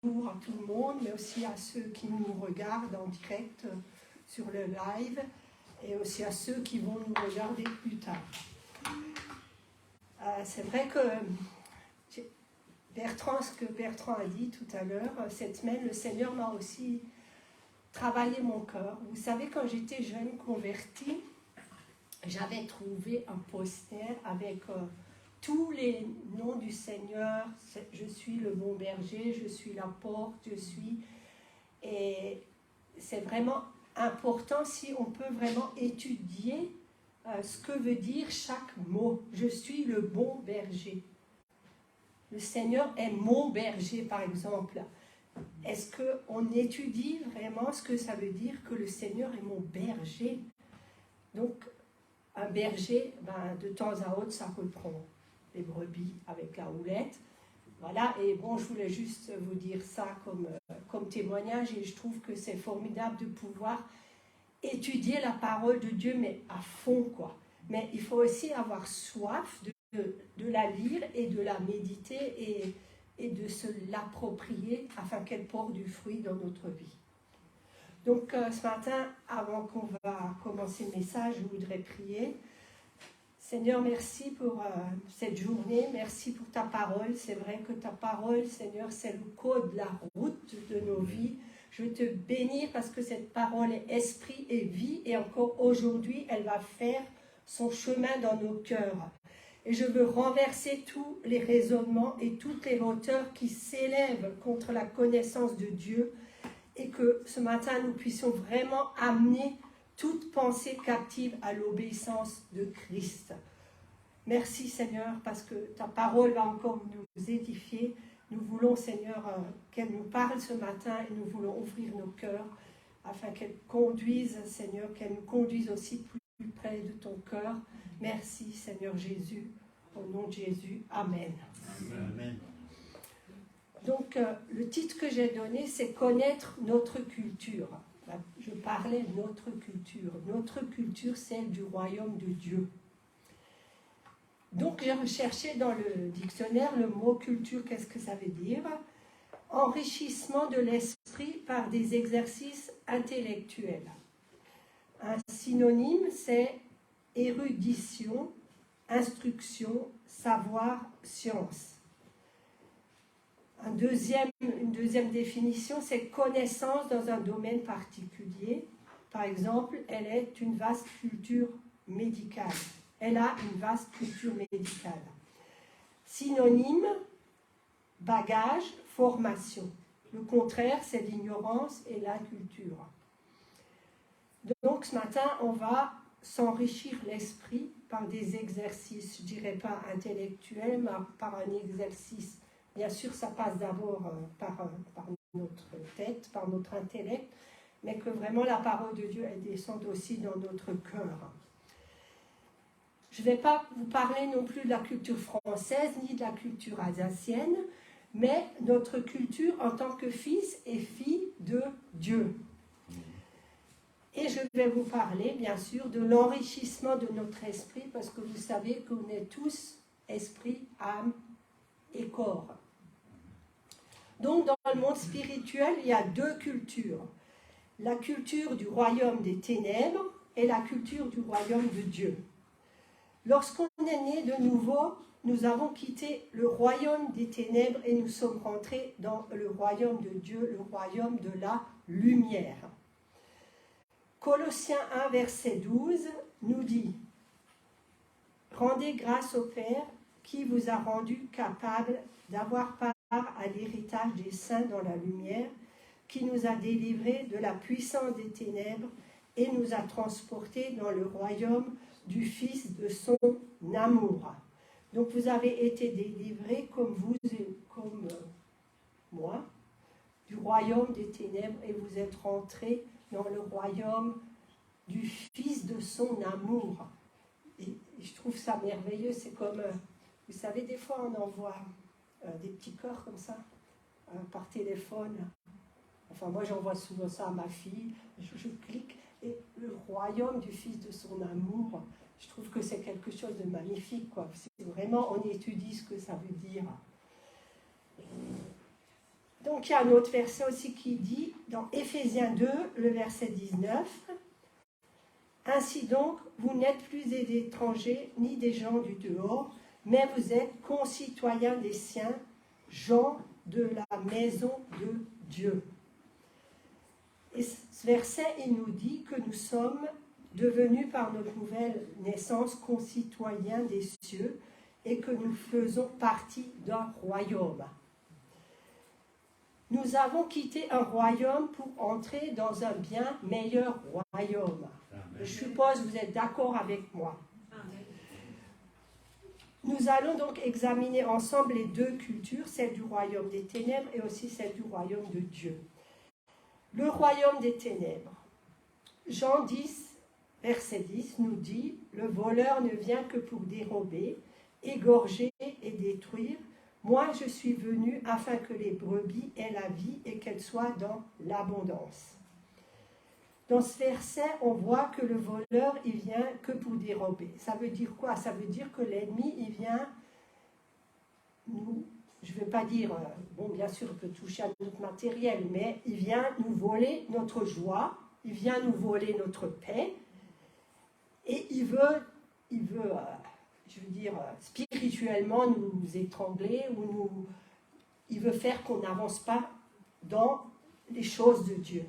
à tout le monde, mais aussi à ceux qui nous regardent en direct sur le live et aussi à ceux qui vont nous regarder plus tard. C'est vrai que ce que Bertrand a dit tout à l'heure, cette semaine, le Seigneur m'a aussi travaillé mon cœur. Vous savez, quand j'étais jeune convertie, j'avais trouvé un poster avec tous les noms du Seigneur. Je suis le bon berger, je suis la porte, Et c'est vraiment important si on peut vraiment étudier ce que veut dire chaque mot. Je suis le bon berger. Le Seigneur est mon berger, par exemple. Est-ce qu'on étudie vraiment ce que ça veut dire que le Seigneur est mon berger? Donc, un berger, de temps à autre, ça reprend les brebis avec la houlette. Voilà, et bon, je voulais juste vous dire ça comme témoignage, et je trouve que c'est formidable de pouvoir étudier la parole de Dieu, mais à fond, quoi. Mais il faut aussi avoir soif de la lire et de la méditer et de se l'approprier afin qu'elle porte du fruit dans notre vie. Donc ce matin, avant qu'on va commencer le message, je voudrais prier. Seigneur, merci pour cette journée, merci pour ta parole. C'est vrai que ta parole, Seigneur, c'est le code, la route de nos vies. Je veux te bénir parce que cette parole est esprit et vie, et encore aujourd'hui, elle va faire son chemin dans nos cœurs. Et je veux renverser tous les raisonnements et toutes les hauteurs qui s'élèvent contre la connaissance de Dieu, et que ce matin, nous puissions vraiment amener toute pensée captive à l'obéissance de Christ. Merci Seigneur, parce que ta parole va encore nous édifier. Nous voulons, Seigneur, qu'elle nous parle ce matin, et nous voulons ouvrir nos cœurs afin qu'elle conduise, Seigneur, qu'elle nous conduise aussi plus près de ton cœur. Merci Seigneur Jésus, au nom de Jésus. Amen. Amen. Donc, le titre que j'ai donné, c'est « Connaître notre culture ». Je parlais de notre culture. Notre culture, celle du royaume de Dieu. Donc, j'ai recherché dans le dictionnaire le mot « culture », qu'est-ce que ça veut dire? Enrichissement de l'esprit par des exercices intellectuels. Un synonyme, c'est érudition, instruction, savoir, science. Une deuxième définition, c'est connaissance dans un domaine particulier. Par exemple, elle est une vaste culture médicale. Elle a une vaste culture médicale. Synonyme, bagage, formation. Le contraire, c'est l'ignorance et l'inculture. Donc ce matin, on va s'enrichir l'esprit par des exercices, je ne dirais pas intellectuels, mais par un exercice. Bien sûr, ça passe d'abord par notre tête, par notre intellect, mais que vraiment la parole de Dieu, elle descende aussi dans notre cœur. Je ne vais pas vous parler non plus de la culture française, ni de la culture alsacienne, mais notre culture en tant que fils et filles de Dieu. Et je vais vous parler, bien sûr, de l'enrichissement de notre esprit, parce que vous savez qu'on est tous esprit, âme et corps. Donc, dans le monde spirituel, il y a deux cultures. La culture du royaume des ténèbres et la culture du royaume de Dieu. Lorsqu'on est né de nouveau, nous avons quitté le royaume des ténèbres et nous sommes rentrés dans le royaume de Dieu, le royaume de la lumière. Colossiens 1, verset 12, nous dit « Rendez grâce au Père qui vous a rendu capable d'avoir part à l'héritage des saints dans la lumière, qui nous a délivrés de la puissance des ténèbres et nous a transportés dans le royaume du Fils de son amour. » Donc vous avez été délivrés comme vous et comme moi du royaume des ténèbres et vous êtes rentrés dans le royaume du Fils de son amour. Et je trouve ça merveilleux, c'est comme, vous savez, des fois on envoie des petits cœurs comme ça, par téléphone. Enfin, moi j'envoie souvent ça à ma fille, je clique, et le royaume du Fils de son amour, je trouve que c'est quelque chose de magnifique, quoi. C'est vraiment, on étudie ce que ça veut dire. Donc il y a un autre verset aussi qui dit, dans Éphésiens 2, le verset 19, « Ainsi donc, vous n'êtes plus des étrangers ni des gens du dehors, mais vous êtes concitoyens des siens, gens de la maison de Dieu. » Et ce verset, il nous dit que nous sommes devenus par notre nouvelle naissance concitoyens des cieux et que nous faisons partie d'un royaume. Nous avons quitté un royaume pour entrer dans un bien meilleur royaume. Je suppose que vous êtes d'accord avec moi. Nous allons donc examiner ensemble les deux cultures, celle du royaume des ténèbres et aussi celle du royaume de Dieu. Le royaume des ténèbres. Jean 10, verset 10 nous dit « Le voleur ne vient que pour dérober, égorger et détruire. Moi, je suis venu afin que les brebis aient la vie et qu'elles soient dans l'abondance. » Dans ce verset, on voit que le voleur, il vient que pour dérober. Ça veut dire quoi? Ça veut dire que l'ennemi, il vient nous, je ne veux pas dire, bon, bien sûr, il peut toucher à notre matériel, mais il vient nous voler notre joie, il vient nous voler notre paix, et il veut je veux dire, spirituellement nous étrangler, ou il veut faire qu'on n'avance pas dans les choses de Dieu.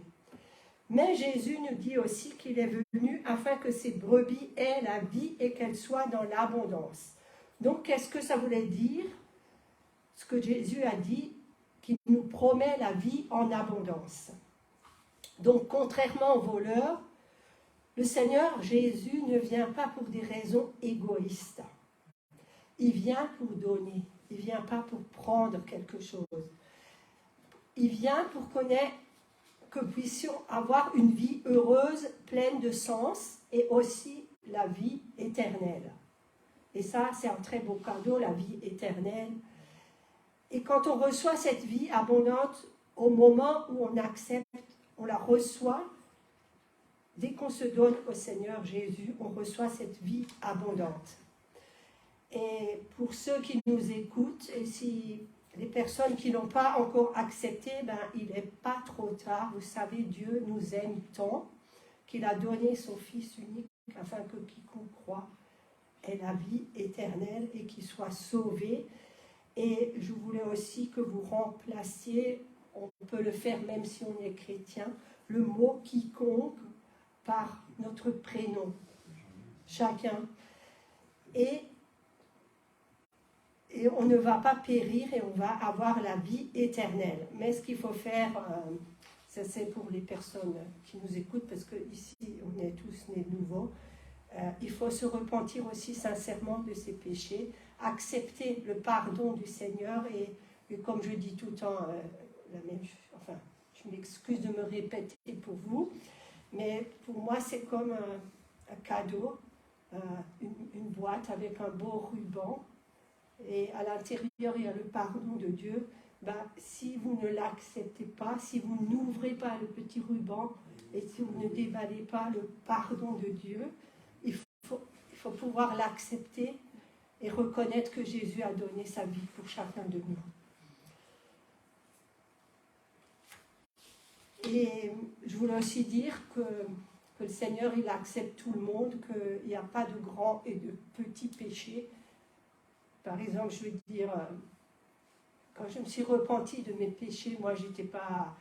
Mais Jésus nous dit aussi qu'il est venu afin que ces brebis aient la vie et qu'elles soient dans l'abondance. Donc, qu'est-ce que ça voulait dire? Ce que Jésus a dit, qu'il nous promet la vie en abondance. Donc, contrairement aux voleurs, le Seigneur Jésus ne vient pas pour des raisons égoïstes. Il vient pour donner. Il ne vient pas pour prendre quelque chose. Il vient pour que nous puissions avoir une vie heureuse, pleine de sens, et aussi la vie éternelle. Et ça, c'est un très beau cadeau, la vie éternelle. Et quand on reçoit cette vie abondante, au moment où on accepte, on la reçoit, dès qu'on se donne au Seigneur Jésus, on reçoit cette vie abondante. Et pour ceux qui nous écoutent, et si les personnes qui n'ont pas encore accepté, il n'est pas trop tard. Vous savez, Dieu nous aime tant qu'il a donné son Fils unique afin que quiconque croit ait la vie éternelle et qu'il soit sauvé. Et je voulais aussi que vous remplaciez, on peut le faire même si on est chrétien, le mot quiconque par notre prénom, chacun. Et on ne va pas périr et on va avoir la vie éternelle. Mais ce qu'il faut faire, ça c'est pour les personnes qui nous écoutent, parce qu'ici on est tous nés de nouveau, il faut se repentir aussi sincèrement de ses péchés, accepter le pardon du Seigneur et comme je dis tout le temps, je m'excuse de me répéter pour vous, mais pour moi c'est comme un cadeau, une boîte avec un beau ruban, et à l'intérieur il y a le pardon de Dieu. Si vous ne l'acceptez pas, si vous n'ouvrez pas le petit ruban et si vous ne déballez pas le pardon de Dieu, il faut pouvoir l'accepter et reconnaître que Jésus a donné sa vie pour chacun de nous. Et je voulais aussi dire que le Seigneur, il accepte tout le monde, qu'il n'y a pas de grands et de petits péchés. Par exemple, je veux dire, quand je me suis repentie de mes péchés, moi, j'étais pas,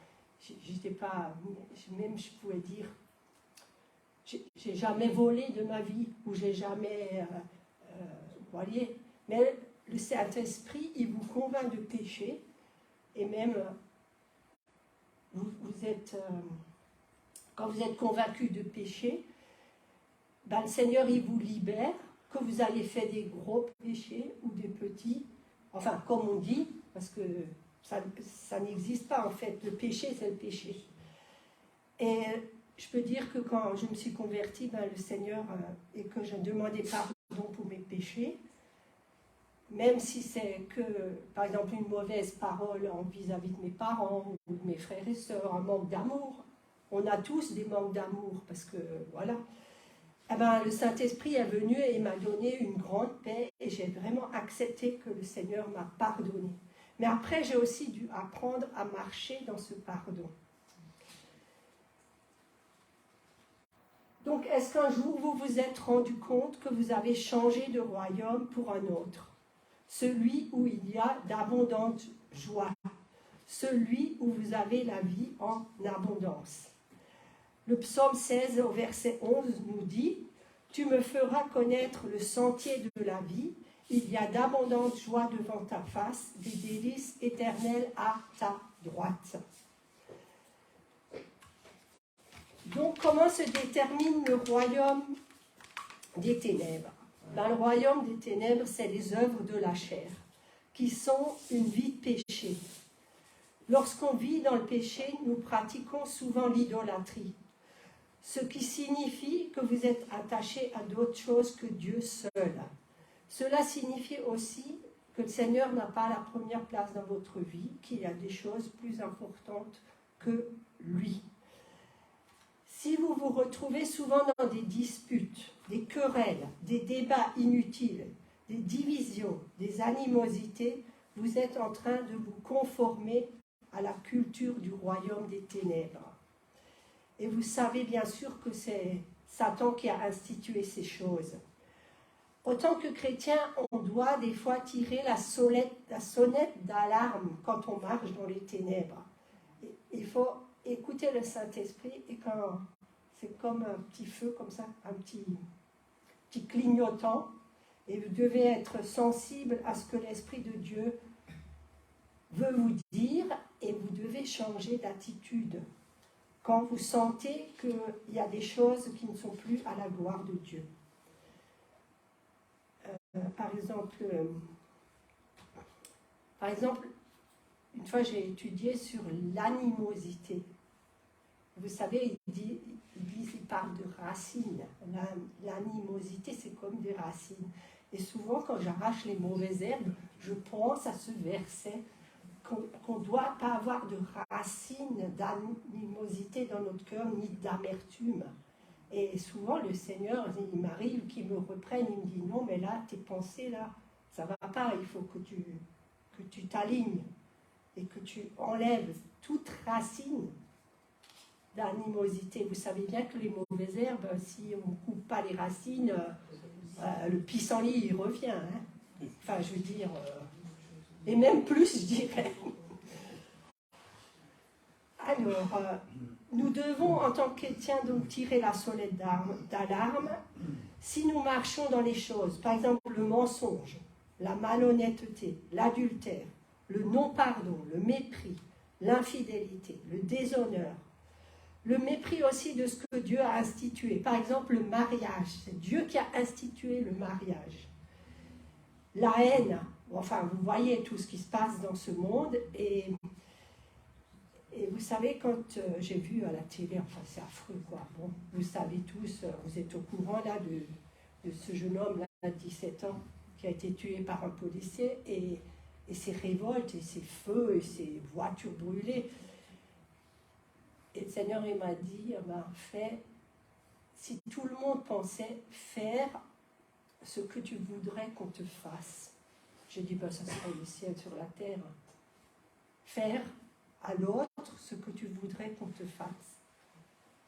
même je pouvais dire, j'ai jamais volé de ma vie, ou j'ai jamais, voyez, mais le Saint-Esprit, il vous convainc de péché, et même, quand vous êtes convaincu de péché, le Seigneur, il vous libère, que vous ayez fait des gros péchés ou des petits, enfin, comme on dit, parce que ça n'existe pas en fait, le péché c'est le péché. Et je peux dire que quand je me suis convertie, le Seigneur, et que je demandais pardon pour mes péchés, même si c'est que, par exemple, une mauvaise parole vis-à-vis de mes parents ou de mes frères et sœurs, un manque d'amour, on a tous des manques d'amour, parce que, voilà. Le Saint-Esprit est venu et m'a donné une grande paix et j'ai vraiment accepté que le Seigneur m'a pardonné. Mais après, j'ai aussi dû apprendre à marcher dans ce pardon. Donc, est-ce qu'un jour vous vous êtes rendu compte que vous avez changé de royaume pour un autre? Celui où il y a d'abondante joie. Celui où vous avez la vie en abondance. Le psaume 16 au verset 11 nous dit « Tu me feras connaître le sentier de la vie, il y a d'abondantes joies devant ta face, des délices éternelles à ta droite. » Donc, comment se détermine le royaume des ténèbres? Dans le royaume des ténèbres, c'est les œuvres de la chair, qui sont une vie de péché. Lorsqu'on vit dans le péché, nous pratiquons souvent l'idolâtrie, ce qui signifie que vous êtes attaché à d'autres choses que Dieu seul. Cela signifie aussi que le Seigneur n'a pas la première place dans votre vie, qu'il y a des choses plus importantes que lui. Si vous vous retrouvez souvent dans des disputes, des querelles, des débats inutiles, des divisions, des animosités, vous êtes en train de vous conformer à la culture du royaume des ténèbres. Et vous savez bien sûr que c'est Satan qui a institué ces choses. Autant que chrétien, on doit des fois tirer la sonnette d'alarme quand on marche dans les ténèbres. Il faut écouter le Saint-Esprit et quand c'est comme un petit feu, comme ça, un petit clignotant, et vous devez être sensible à ce que l'Esprit de Dieu veut vous dire et vous devez changer d'attitude quand vous sentez qu'il y a des choses qui ne sont plus à la gloire de Dieu. Par exemple, une fois j'ai étudié sur l'animosité. Vous savez, il parle de racines. L'animosité, c'est comme des racines. Et souvent, quand j'arrache les mauvaises herbes, je pense à ce verset qu'on ne doit pas avoir de racines d'animosité dans notre cœur, ni d'amertume. Et souvent, le Seigneur, il m'arrive qu'il me reprenne, il me dit, non, mais là, tes pensées, là, ça ne va pas, il faut que tu t'alignes et que tu enlèves toute racine d'animosité. Vous savez bien que les mauvaises herbes, si on ne coupe pas les racines, le pissenlit, il revient. Hein. Enfin, je veux dire, et même plus, je dirais. Alors, nous devons, en tant que chrétiens, donc tirer la sonnette d'alarme si nous marchons dans les choses. Par exemple, le mensonge, la malhonnêteté, l'adultère, le non-pardon, le mépris, l'infidélité, le déshonneur, le mépris aussi de ce que Dieu a institué. Par exemple, le mariage, c'est Dieu qui a institué le mariage. La haine, enfin, vous voyez tout ce qui se passe dans ce monde, et vous savez, quand j'ai vu à la télé, enfin c'est affreux quoi, bon, vous savez tous, vous êtes au courant là de ce jeune homme là, de 17 ans, qui a été tué par un policier, et ces révoltes, et ces feux, et ces voitures brûlées. Et le Seigneur, il m'a dit, si tout le monde pensait faire ce que tu voudrais qu'on te fasse, j'ai dit, ça serait le ciel sur la terre. Faire à l'autre ce que tu voudrais qu'on te fasse.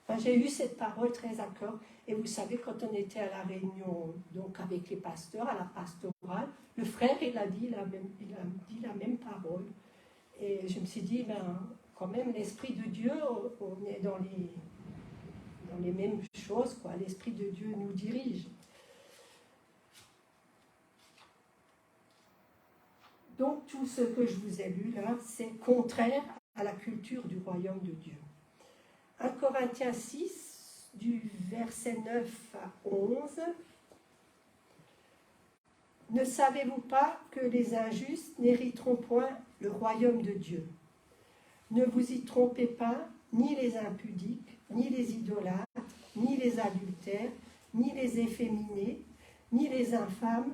Enfin, j'ai eu cette parole très à cœur. Et vous savez, quand on était à la réunion donc avec les pasteurs, à la pastorale, le frère, il a dit la même parole. Et je me suis dit, quand même, l'Esprit de Dieu, on est dans les mêmes choses, quoi. L'Esprit de Dieu nous dirige. Donc, tout ce que je vous ai lu là, c'est contraire à la culture du royaume de Dieu. 1 Corinthiens 6, du verset 9 à 11. Ne savez-vous pas que les injustes n'hériteront point le royaume de Dieu? Ne vous y trompez pas, ni les impudiques, ni les idolâtres, ni les adultères, ni les efféminés, ni les infâmes,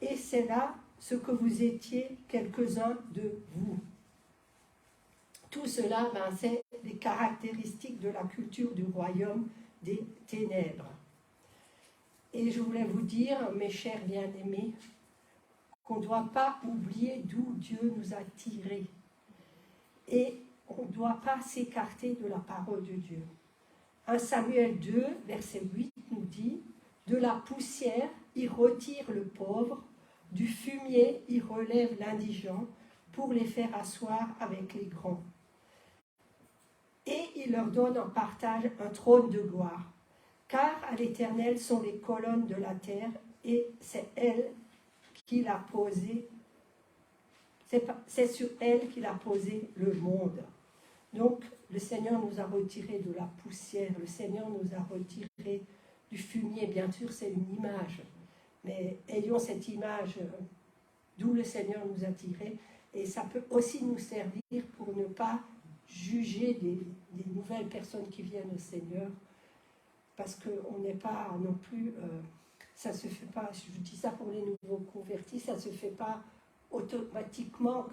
et c'est là ce que vous étiez quelques-uns de vous. Tout cela, c'est les caractéristiques de la culture du royaume des ténèbres. Et je voulais vous dire, mes chers bien-aimés, qu'on ne doit pas oublier d'où Dieu nous a tirés. Et on ne doit pas s'écarter de la parole de Dieu. 1 Samuel 2, verset 8 nous dit « De la poussière, il retire le pauvre, du fumier, il relève l'indigent, pour les faire asseoir avec les grands. Et il leur donne en partage un trône de gloire. Car à l'Éternel sont les colonnes de la terre, et c'est elle qu'il a posé, c'est sur elle qu'il a posé le monde. » Donc, le Seigneur nous a retirés de la poussière, le Seigneur nous a retirés du fumier. Bien sûr, c'est une image, mais ayons cette image d'où le Seigneur nous a tirés. Et ça peut aussi nous servir pour ne pas juger des nouvelles personnes qui viennent au Seigneur, parce qu'on n'est pas non plus, ça se fait pas, je dis ça pour les nouveaux convertis, ça se fait pas automatiquement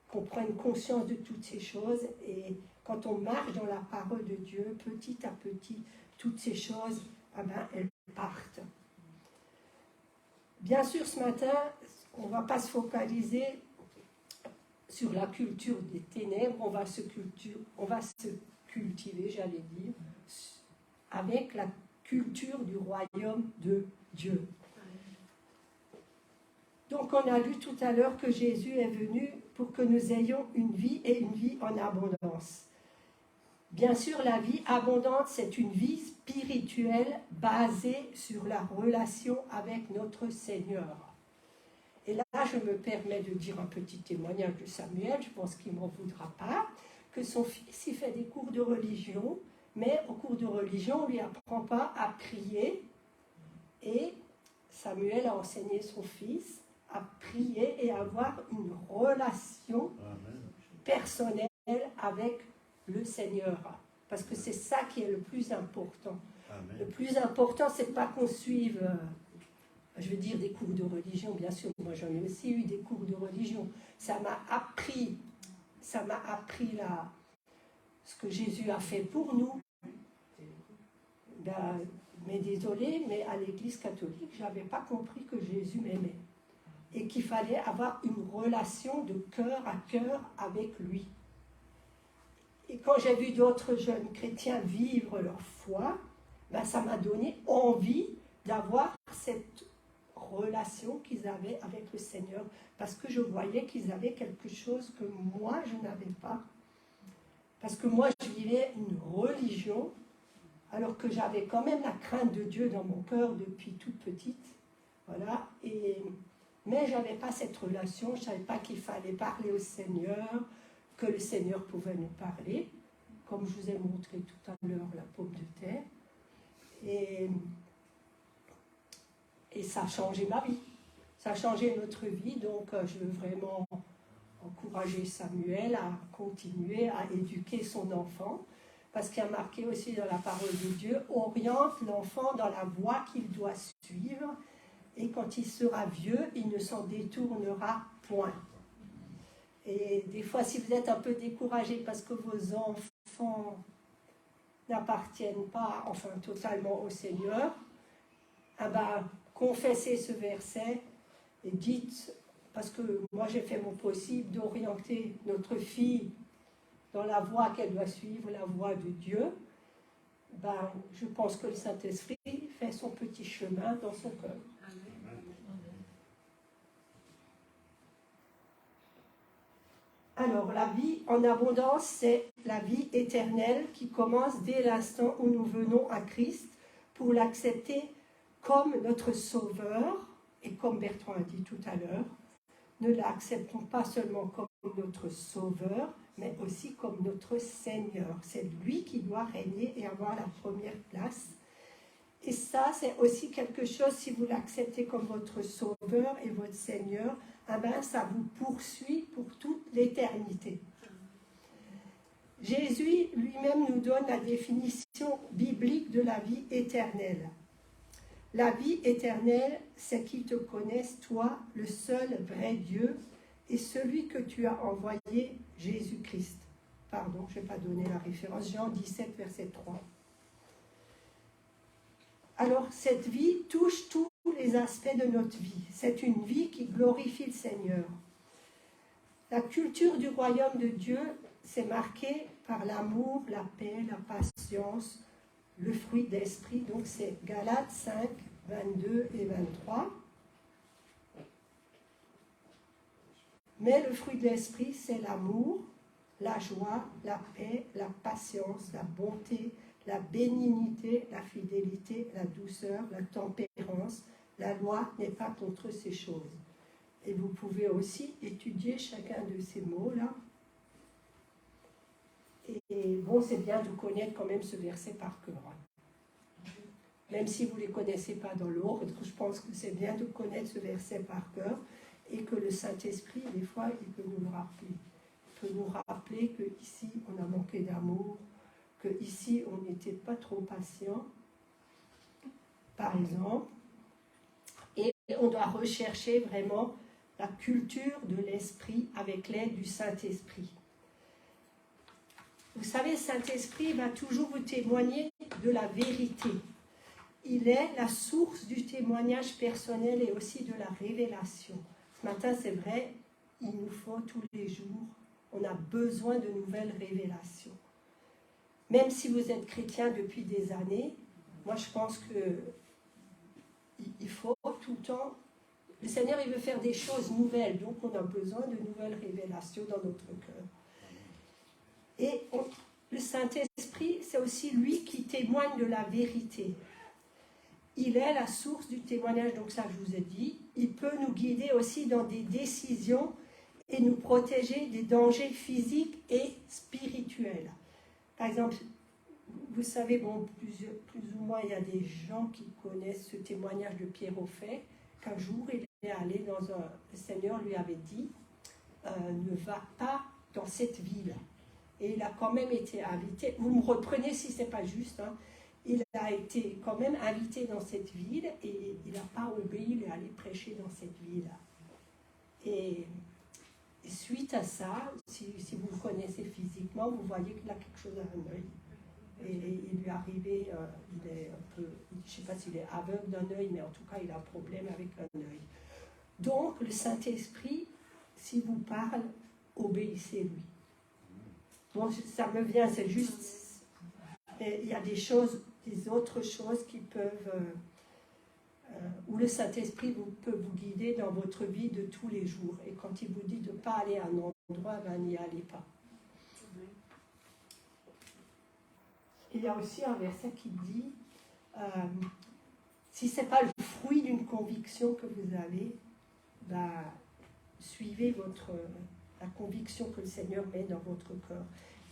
qu'on prenne conscience de toutes ces choses, et quand on marche dans la parole de Dieu, petit à petit, toutes ces choses, elles partent. Bien sûr, ce matin, on ne va pas se focaliser sur la culture des ténèbres, on va se cultiver, j'allais dire, avec la culture du royaume de Dieu. Donc on a lu tout à l'heure que Jésus est venu pour que nous ayons une vie et une vie en abondance. Bien sûr, la vie abondante, c'est une vie spirituelle basée sur la relation avec notre Seigneur. Et là, je me permets de dire un petit témoignage de Samuel, je pense qu'il ne m'en voudra pas, que son fils, il fait des cours de religion, mais au cours de religion, on ne lui apprend pas à prier. Et Samuel a enseigné son fils à prier et à avoir une relation personnelle avec le Seigneur. Parce que c'est ça qui est le plus important. Amen. Le plus important, c'est pas qu'on suive, je veux dire, des cours de religion, bien sûr. Moi, j'en ai aussi eu des cours de religion. Ça m'a appris ce que Jésus a fait pour nous. Ben, mais désolé, mais à l'Église catholique, je n'avais pas compris que Jésus m'aimait. Et qu'il fallait avoir une relation de cœur à cœur avec lui. Et quand j'ai vu d'autres jeunes chrétiens vivre leur foi, ben ça m'a donné envie d'avoir cette relation qu'ils avaient avec le Seigneur, parce que je voyais qu'ils avaient quelque chose que moi je n'avais pas. Parce que moi je vivais une religion, alors que j'avais quand même la crainte de Dieu dans mon cœur depuis toute petite. Voilà. Mais je n'avais pas cette relation, je ne savais pas qu'il fallait parler au Seigneur, que le Seigneur pouvait nous parler, comme je vous ai montré tout à l'heure la pomme de terre. Et ça a changé ma vie, ça a changé notre vie, donc je veux vraiment encourager Samuel à continuer à éduquer son enfant, parce qu'il y a marqué aussi dans la parole de Dieu, oriente l'enfant dans la voie qu'il doit suivre, et quand il sera vieux, il ne s'en détournera point. Et des fois, si vous êtes un peu découragé parce que vos enfants n'appartiennent pas, enfin, totalement au Seigneur, confessez ce verset et dites, parce que moi j'ai fait mon possible d'orienter notre fille dans la voie qu'elle doit suivre, la voie de Dieu, je pense que le Saint-Esprit fait son petit chemin dans son cœur. Alors, la vie en abondance, c'est la vie éternelle qui commence dès l'instant où nous venons à Christ pour l'accepter comme notre Sauveur. Et comme Bertrand a dit tout à l'heure, ne l'acceptons pas seulement comme notre Sauveur, mais aussi comme notre Seigneur. C'est lui qui doit régner et avoir la première place. Et ça, c'est aussi quelque chose, si vous l'acceptez comme votre Sauveur et votre Seigneur, ça vous poursuit pour toute l'éternité. Jésus lui-même nous donne la définition biblique de la vie éternelle. La vie éternelle, c'est qu'ils te connaissent, toi, le seul vrai Dieu, et celui que tu as envoyé, Jésus-Christ. Pardon, je n'ai pas donné la référence, Jean 17, verset 3. Alors, cette vie touche tous les aspects de notre vie. C'est une vie qui glorifie le Seigneur. La culture du royaume de Dieu, c'est marqué par l'amour, la paix, la patience, le fruit d'esprit. Donc c'est Galates 5, 22 et 23. Mais le fruit de l'esprit, c'est l'amour, la joie, la paix, la patience, la bonté, la bénignité, la fidélité, la douceur, la tempérance. La loi n'est pas contre ces choses. Et vous pouvez aussi étudier chacun de ces mots-là. Et bon, c'est bien de connaître quand même ce verset par cœur. Même si vous ne les connaissez pas dans l'ordre, je pense que c'est bien de connaître ce verset par cœur et que le Saint-Esprit, des fois, il peut nous le rappeler. Il peut nous rappeler qu'ici, on a manqué d'amour, qu'ici, on n'était pas trop patient, par exemple. Et on doit rechercher vraiment la culture de l'Esprit avec l'aide du Saint-Esprit. Vous savez, le Saint-Esprit va toujours vous témoigner de la vérité. Il est la source du témoignage personnel et aussi de la révélation. Ce matin, c'est vrai, il nous faut tous les jours, on a besoin de nouvelles révélations. Même si vous êtes chrétien depuis des années, moi je pense qu'il faut tout le temps, le Seigneur il veut faire des choses nouvelles, donc on a besoin de nouvelles révélations dans notre cœur. Et le Saint-Esprit, c'est aussi lui qui témoigne de la vérité. Il est la source du témoignage, donc ça je vous ai dit. Il peut nous guider aussi dans des décisions et nous protéger des dangers physiques et spirituels. Par exemple, vous savez, bon, plus ou moins, il y a des gens qui connaissent ce témoignage de Pierre Auffay, qu'un jour il est allé dans un... Le Seigneur lui avait dit, ne va pas dans cette ville. Et il a quand même été invité. Vous me reprenez si ce n'est pas juste, hein. Il a été quand même invité dans cette ville et il n'a pas obéi, il est allé prêcher dans cette ville. Et suite à ça, si vous le connaissez physiquement, vous voyez qu'il a quelque chose à un œil. Et il lui est arrivé, il est un peu, je ne sais pas s'il est aveugle d'un œil, mais en tout cas il a un problème avec un œil. Donc le Saint-Esprit, s'il vous parle, obéissez-lui. Bon, ça me vient, c'est juste, mais il y a des choses, des autres choses qui peuvent, où le Saint-Esprit peut vous guider dans votre vie de tous les jours. Et quand il vous dit de ne pas aller à un endroit, ben n'y allez pas. Il y a aussi un verset qui dit, si ce n'est pas le fruit d'une conviction que vous avez, ben, suivez la conviction que le Seigneur met dans votre cœur.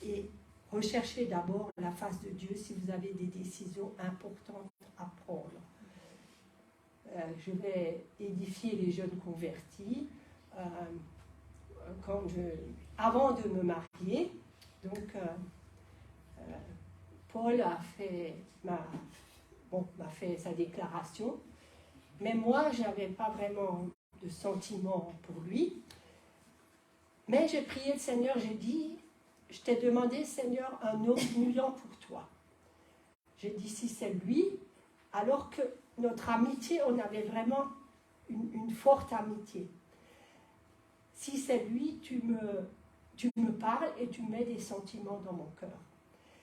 Et recherchez d'abord la face de Dieu si vous avez des décisions importantes à prendre. Je vais édifier les jeunes convertis. Avant de me marier, donc Paul m'a fait sa déclaration, mais moi, je n'avais pas vraiment de sentiment pour lui. Mais j'ai prié le Seigneur, j'ai dit, je t'ai demandé, Seigneur, un homme mouillant pour toi. J'ai dit, si c'est lui, alors que notre amitié, on avait vraiment une forte amitié. Si c'est lui, tu me parles et tu mets des sentiments dans mon cœur.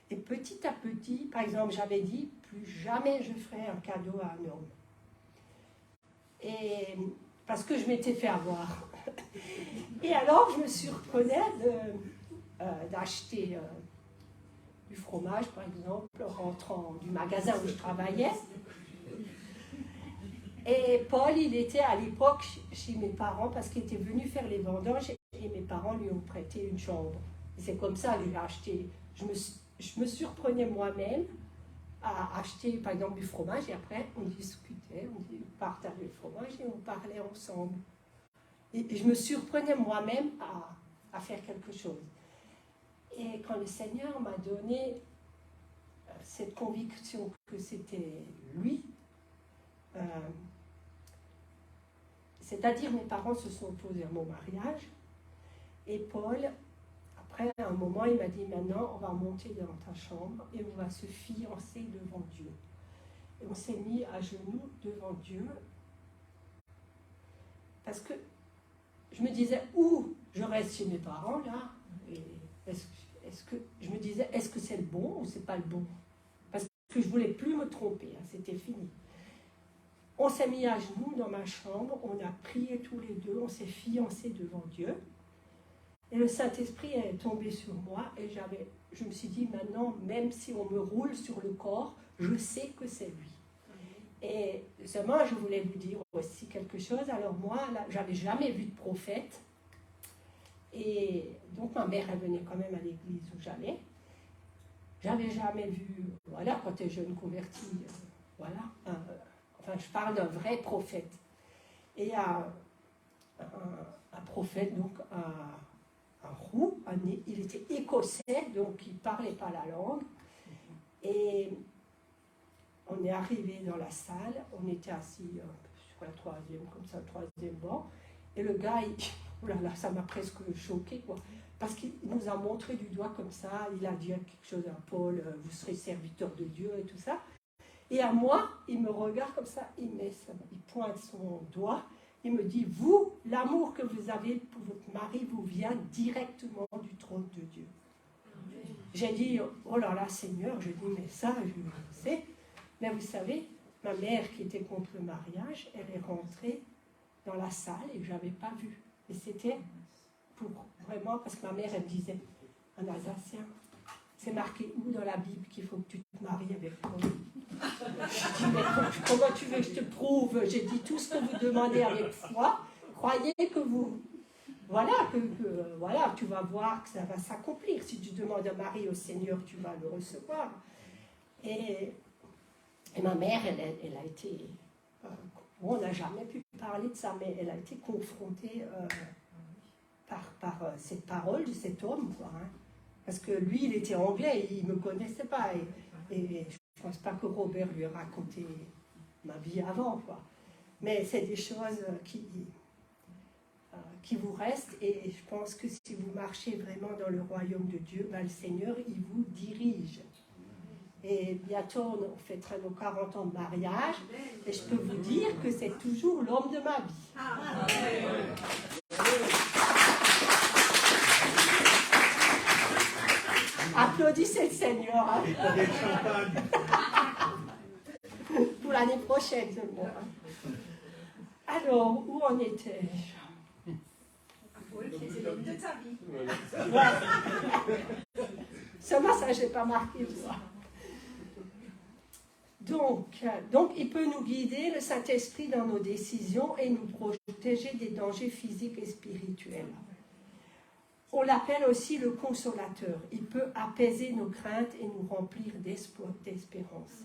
Et petit à petit, par exemple, j'avais dit, plus jamais je ferai un cadeau à un homme. Et parce que je m'étais fait avoir. Et alors, je me surprenais d'acheter du fromage, par exemple, rentrant du magasin où je travaillais. Et Paul, il était à l'époque chez mes parents parce qu'il était venu faire les vendanges et mes parents lui ont prêté une chambre. Et c'est comme ça que j'ai acheté. Je me surprenais moi-même à acheter, par exemple, du fromage et après, on discutait, on partageait le fromage et on parlait ensemble. Et je me surprenais moi-même à faire quelque chose. Et quand le Seigneur m'a donné cette conviction que c'était lui, c'est-à-dire mes parents se sont opposés à mon mariage, et Paul, après un moment, il m'a dit, maintenant, on va monter dans ta chambre et on va se fiancer devant Dieu. Et on s'est mis à genoux devant Dieu, parce que je me disais, où je reste chez mes parents, là, et je me disais, est-ce que c'est le bon ou c'est pas le bon? Parce que je voulais plus me tromper, hein, c'était fini. On s'est mis à genoux dans ma chambre, on a prié tous les deux, on s'est fiancés devant Dieu. Et le Saint-Esprit est tombé sur moi et je me suis dit, maintenant, même si on me roule sur le corps, je sais que c'est lui. Et seulement, je voulais vous dire aussi quelque chose. Alors moi, j'avais jamais vu de prophète. Et donc, ma mère, elle venait quand même à l'église où j'allais. J'avais jamais vu, voilà, quand tu es jeune converti, voilà. Enfin, je parle d'un vrai prophète. Et un prophète, donc, un roux, il était écossais, donc il ne parlait pas la langue. Et on est arrivé dans la salle, on était assis sur la troisième, comme ça, le troisième banc. Et le gars, oh là là, ça m'a presque choqué, quoi. Parce qu'il nous a montré du doigt comme ça, il a dit quelque chose à Paul, vous serez serviteur de Dieu et tout ça. Et à moi, il me regarde comme ça, il pointe son doigt, il me dit, vous, l'amour que vous avez pour votre mari vous vient directement du trône de Dieu. J'ai dit, oh là là, Seigneur, je dis, mais ça, je sais. Mais vous savez, ma mère qui était contre le mariage, elle est rentrée dans la salle et je n'avais pas vu. Et c'était pour vraiment, parce que ma mère, elle disait, un Alsacien, c'est marqué où dans la Bible qu'il faut que tu te maries avec moi? Je dis, mais comment tu veux que je te prouve? J'ai dit, tout ce que vous demandez avec foi, croyez que vous... Voilà, voilà, tu vas voir que ça va s'accomplir. Si tu demandes un mari au Seigneur, tu vas le recevoir. Et ma mère, elle a été... on n'a jamais pu parler de ça, mais elle a été confrontée par cette parole de cet homme, quoi, hein. Parce que lui, il était anglais, il ne me connaissait pas. Et je ne pense pas que Robert lui a raconté ma vie avant, quoi. Mais c'est des choses qui vous restent. Et je pense que si vous marchez vraiment dans le royaume de Dieu, ben, le Seigneur, il vous dirige. Et bientôt, on fêtera nos 40 ans de mariage. Et je peux vous dire que c'est toujours l'homme de ma vie. Applaudissez le Seigneur. Hein. Pour l'année prochaine, seulement. Alors, où en étais-je? C'est l'homme de ta vie. Ouais. Seulement ça, je n'ai pas marqué, toi. Donc, il peut nous guider, le Saint-Esprit, dans nos décisions et nous protéger des dangers physiques et spirituels. On l'appelle aussi le consolateur. Il peut apaiser nos craintes et nous remplir d'espoir, d'espérance.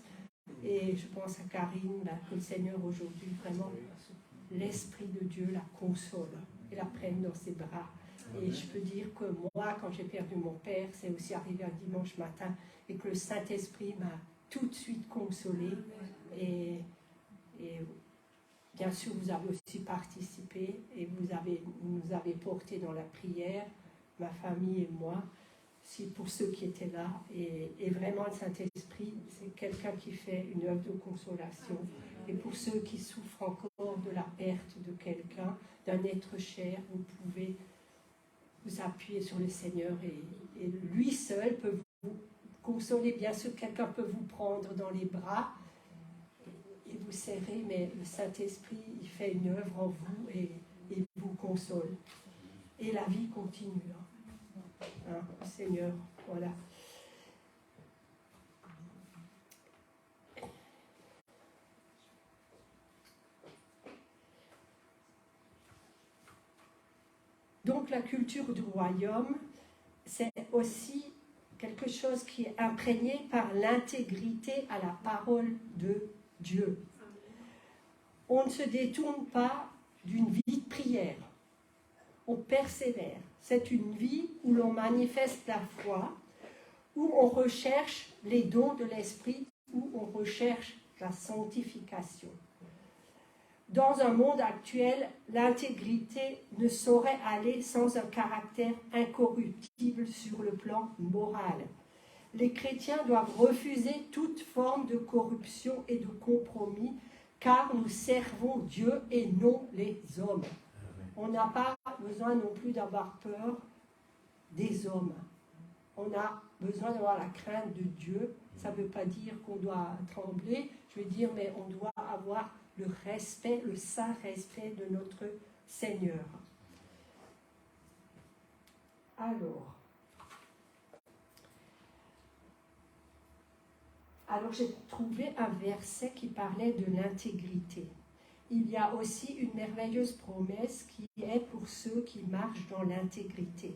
Et je pense à Karine, là, que le Seigneur aujourd'hui, vraiment, l'Esprit de Dieu la console et la prenne dans ses bras. Et je peux dire que moi, quand j'ai perdu mon père, c'est aussi arrivé un dimanche matin et que le Saint-Esprit m'a tout de suite consolée. Et bien sûr, vous avez aussi participé et vous nous avez porté dans la prière, ma famille et moi, pour ceux qui étaient là. Et vraiment, le Saint-Esprit, c'est quelqu'un qui fait une œuvre de consolation. Et pour ceux qui souffrent encore de la perte de quelqu'un, d'un être cher, vous pouvez vous appuyer sur le Seigneur et lui seul peut vous consoler. Bien sûr, quelqu'un peut vous prendre dans les bras et vous serrer, mais le Saint-Esprit, il fait une œuvre en vous et il vous console. Et la vie continue. Hein, Seigneur, voilà. Donc la culture du royaume, c'est aussi quelque chose qui est imprégné par l'intégrité à la parole de Dieu. On ne se détourne pas d'une vie de prière. On persévère. C'est une vie où l'on manifeste la foi, où on recherche les dons de l'Esprit, où on recherche la sanctification. Dans un monde actuel, l'intégrité ne saurait aller sans un caractère incorruptible sur le plan moral. Les chrétiens doivent refuser toute forme de corruption et de compromis, car nous servons Dieu et non les hommes. On n'a pas besoin non plus d'avoir peur des hommes. On a besoin d'avoir la crainte de Dieu. Ça ne veut pas dire qu'on doit trembler, je veux dire, mais on doit avoir le respect, le saint respect de notre Seigneur. Alors j'ai trouvé un verset qui parlait de l'intégrité. Il y a aussi une merveilleuse promesse qui est pour ceux qui marchent dans l'intégrité.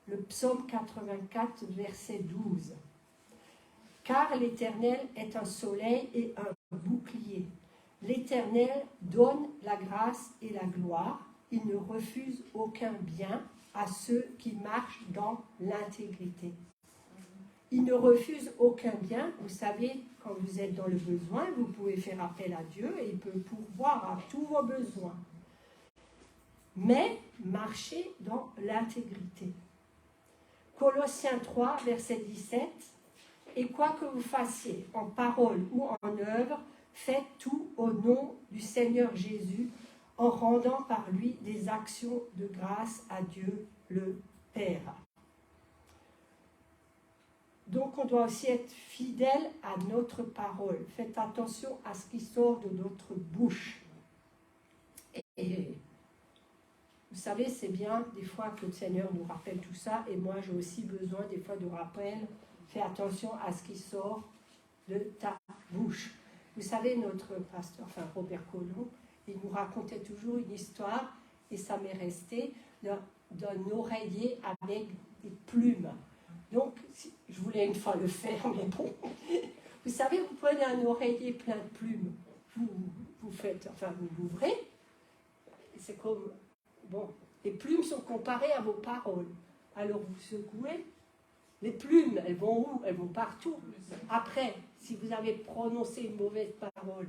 Le psaume 84, verset 12. Car l'Éternel est un soleil et un bouclier. L'Éternel donne la grâce et la gloire. Il ne refuse aucun bien à ceux qui marchent dans l'intégrité. Il ne refuse aucun bien. Vous savez, quand vous êtes dans le besoin, vous pouvez faire appel à Dieu et il peut pourvoir à tous vos besoins. Mais marchez dans l'intégrité. Colossiens 3, verset 17. Et quoi que vous fassiez, en parole ou en œuvre, faites tout au nom du Seigneur Jésus, en rendant par lui des actions de grâce à Dieu le Père. Donc on doit aussi être fidèle à notre parole. Faites attention à ce qui sort de notre bouche. Et vous savez, c'est bien des fois que le Seigneur nous rappelle tout ça, et moi j'ai aussi besoin des fois de rappel. Fais attention à ce qui sort de ta bouche. Vous savez, notre pasteur, Robert Collomb, il nous racontait toujours une histoire, et ça m'est resté, d'un oreiller avec des plumes. Donc, je voulais une fois le faire, mais bon. Vous savez, vous prenez un oreiller plein de plumes, vous faites, vous l'ouvrez, et c'est comme, bon, les plumes sont comparées à vos paroles. Alors vous secouez, les plumes, elles vont où? Elles vont partout. Après, si vous avez prononcé une mauvaise parole,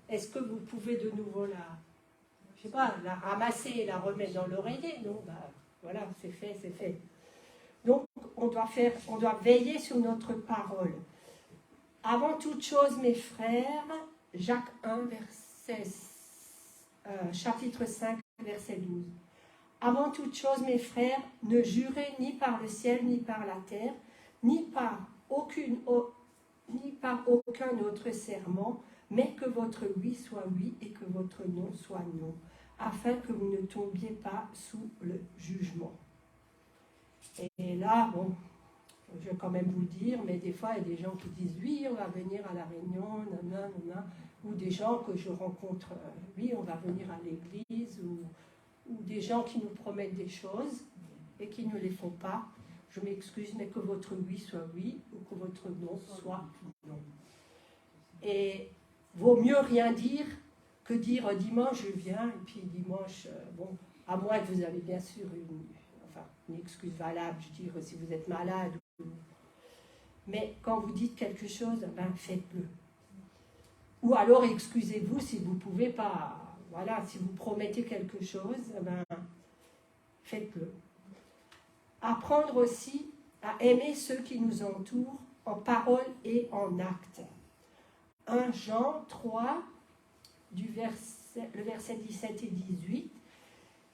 est-ce que vous pouvez de nouveau la ramasser et la remettre dans l'oreiller? Non, voilà, c'est fait, c'est fait. Donc, on doit veiller sur notre parole. Avant toute chose, mes frères, Jacques 1, chapitre 5, verset 12. Avant toute chose, mes frères, ne jurez ni par le ciel, ni par la terre, ni par aucun autre serment, mais que votre oui soit oui et que votre non soit non, afin que vous ne tombiez pas sous le jugement. Et là, bon, je vais quand même vous le dire, mais des fois, il y a des gens qui disent « Oui, on va venir à la réunion, nanana, ou des gens que je rencontre « Oui, on va venir à l'église », ou des gens qui nous promettent des choses et qui ne les font pas. Je m'excuse, mais que votre oui soit oui ou que votre non soit non. Et vaut mieux rien dire que dire dimanche je viens et puis dimanche, bon, à moins que vous avez bien sûr une excuse valable, je dirais si vous êtes malade. Mais quand vous dites quelque chose, faites-le. Ou alors excusez-vous si vous ne pouvez pas. Voilà, si vous promettez quelque chose, faites-le. Apprendre aussi à aimer ceux qui nous entourent en parole et en acte. 1 Jean 3, le verset 17 et 18.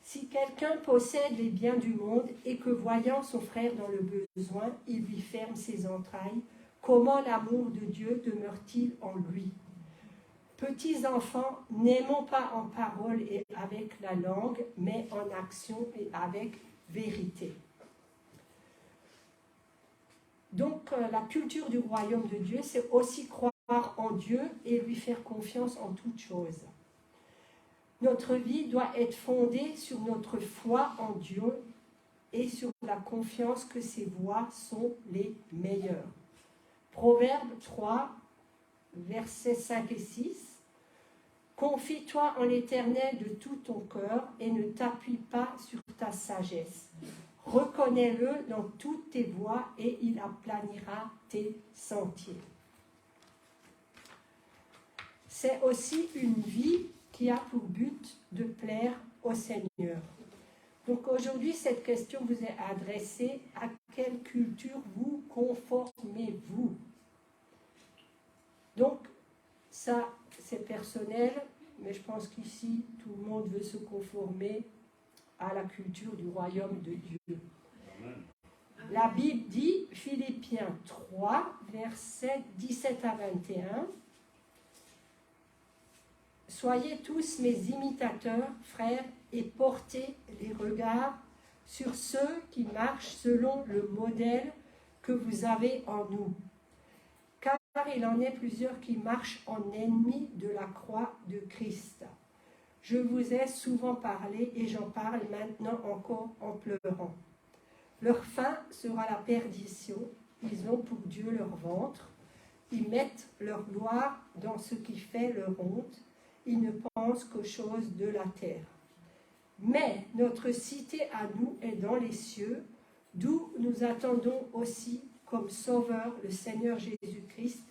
Si quelqu'un possède les biens du monde et que voyant son frère dans le besoin, il lui ferme ses entrailles, comment l'amour de Dieu demeure-t-il en lui ? Petits enfants, n'aimons pas en parole et avec la langue, mais en action et avec vérité. Donc, la culture du royaume de Dieu, c'est aussi croire en Dieu et lui faire confiance en toutes choses. Notre vie doit être fondée sur notre foi en Dieu et sur la confiance que ses voies sont les meilleures. Proverbe 3, versets 5 et 6. Confie-toi en l'Éternel de tout ton cœur et ne t'appuie pas sur ta sagesse. Reconnais-le dans toutes tes voies et il aplanira tes sentiers. C'est aussi une vie qui a pour but de plaire au Seigneur. Donc aujourd'hui, cette question vous est adressée: à quelle culture vous conformez-vous? Donc, ça, c'est personnel, mais je pense qu'ici, tout le monde veut se conformer à la culture du royaume de Dieu. La Bible dit, Philippiens 3, versets 17 à 21, « Soyez tous mes imitateurs, frères, et portez les regards sur ceux qui marchent selon le modèle que vous avez en nous. Car il en est plusieurs qui marchent en ennemis de la croix de Christ. Je vous ai souvent parlé et j'en parle maintenant encore en pleurant. Leur fin sera la perdition. Ils ont pour Dieu leur ventre. Ils mettent leur gloire dans ce qui fait leur honte. Ils ne pensent qu'aux choses de la terre. Mais notre cité à nous est dans les cieux, d'où nous attendons aussi comme Sauveur le Seigneur Jésus-Christ,